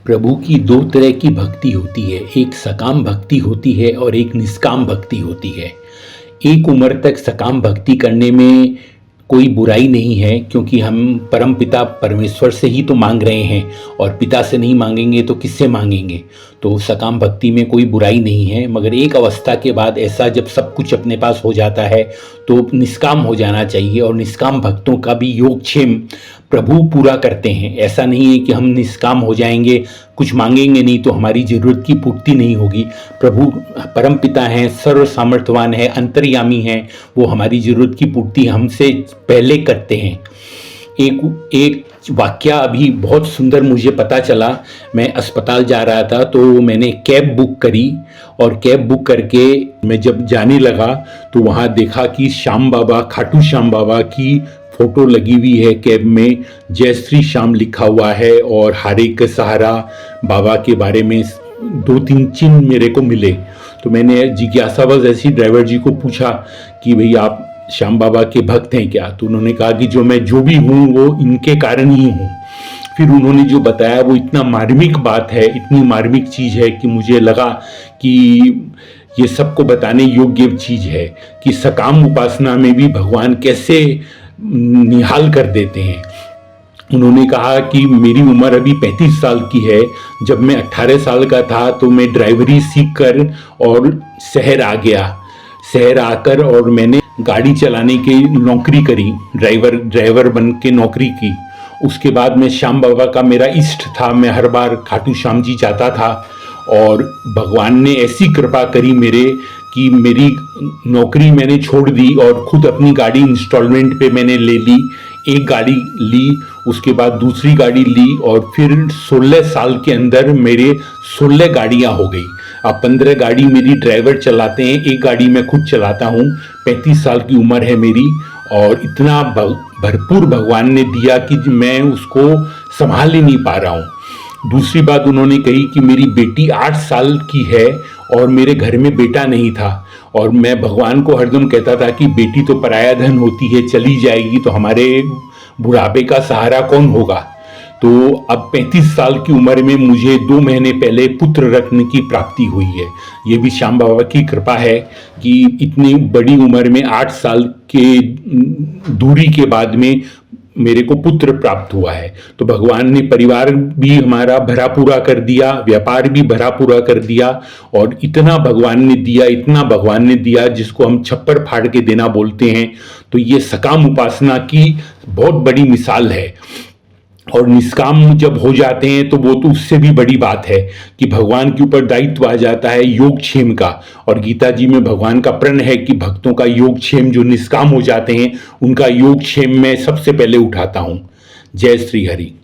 प्रभु की दो तरह की भक्ति होती है। एक सकाम भक्ति होती है और एक निष्काम भक्ति होती है। एक उम्र तक सकाम भक्ति करने में कोई बुराई नहीं है, क्योंकि हम परम पिता परमेश्वर से ही तो मांग रहे हैं, और पिता से नहीं मांगेंगे तो किससे मांगेंगे। तो सकाम भक्ति में कोई बुराई नहीं है। मगर एक अवस्था के बाद ऐसा जब सब कुछ अपने पास हो जाता है तो निष्काम हो जाना चाहिए, और निष्काम भक्तों का भी योगक्षेम प्रभु पूरा करते हैं। ऐसा नहीं है कि हम निष्काम हो जाएंगे, कुछ मांगेंगे नहीं तो हमारी ज़रूरत की पूर्ति नहीं होगी। प्रभु परम पिता हैं, सर्व सामर्थ्यवान है, अंतर्यामी हैं, वो हमारी ज़रूरत की पूर्ति हमसे पहले करते हैं। एक वाकया अभी बहुत सुंदर मुझे पता चला। मैं अस्पताल जा रहा था तो मैंने कैब बुक करी, और कैब बुक करके मैं जब जाने लगा तो वहाँ देखा कि श्याम बाबा, खाटू श्याम बाबा की फोटो लगी हुई है कैब में। जय श्री श्याम लिखा हुआ है, और हारे का सहारा बाबा के बारे में 2-3 चिन्ह मेरे को मिले। तो मैंने जिज्ञासावश ऐसी ड्राइवर जी को पूछा कि भाई आप श्याम बाबा के भक्त हैं क्या? तो उन्होंने कहा कि मैं जो भी हूँ वो इनके कारण ही हूँ। फिर उन्होंने जो बताया वो इतना मार्मिक बात है, इतनी मार्मिक चीज़ है कि मुझे लगा कि ये सबको बताने योग्य चीज़ है कि सकाम उपासना में भी भगवान कैसे निहाल कर देते हैं। उन्होंने कहा कि मेरी उम्र अभी 35 साल की है। जब मैं 18 साल का था तो मैं ड्राइवरी सीख कर और शहर आ गया। शहर आकर और मैंने गाड़ी चलाने की नौकरी करी, ड्राइवर बन के नौकरी की। उसके बाद मैं श्याम बाबा का मेरा इष्ट था, मैं हर बार खाटू श्याम जी जाता था, और भगवान ने ऐसी कृपा करी मेरे कि मेरी नौकरी मैंने छोड़ दी और खुद अपनी गाड़ी इंस्टॉलमेंट पे मैंने ले ली। एक गाड़ी ली, उसके बाद दूसरी गाड़ी ली, और फिर 16 साल के अंदर मेरे 16 गाड़ियाँ हो गई। अब 15 गाड़ी मेरी ड्राइवर चलाते हैं, एक गाड़ी मैं खुद चलाता हूँ। 35 साल की उम्र है मेरी, और इतना भरपूर भगवान ने दिया कि मैं उसको संभाल ही नहीं पा रहा हूँ। दूसरी बात उन्होंने कही कि मेरी बेटी 8 साल की है और मेरे घर में बेटा नहीं था, और मैं भगवान को हरदम कहता था कि बेटी तो पराया धन होती है, चली जाएगी तो हमारे बुढ़ापे का सहारा कौन होगा। तो अब 35 साल की उम्र में मुझे 2 महीने पहले पुत्र रत्न की प्राप्ति हुई है। ये भी श्याम बाबा की कृपा है कि इतनी बड़ी उम्र में 8 साल के दूरी के बाद में मेरे को पुत्र प्राप्त हुआ है। तो भगवान ने परिवार भी हमारा भरा पूरा कर दिया, व्यापार भी भरा पूरा कर दिया, और इतना भगवान ने दिया, इतना भगवान ने दिया जिसको हम छप्पर फाड़ के देना बोलते हैं। तो ये सकाम उपासना की बहुत बड़ी मिसाल है। और निष्काम जब हो जाते हैं तो वो तो उससे भी बड़ी बात है कि भगवान के ऊपर दायित्व आ जाता है योगक्षेम का। और गीता जी में भगवान का प्रण है कि भक्तों का योगक्षेम, जो निष्काम हो जाते हैं उनका योगक्षेम मैं सबसे पहले उठाता हूँ। जय श्री हरि।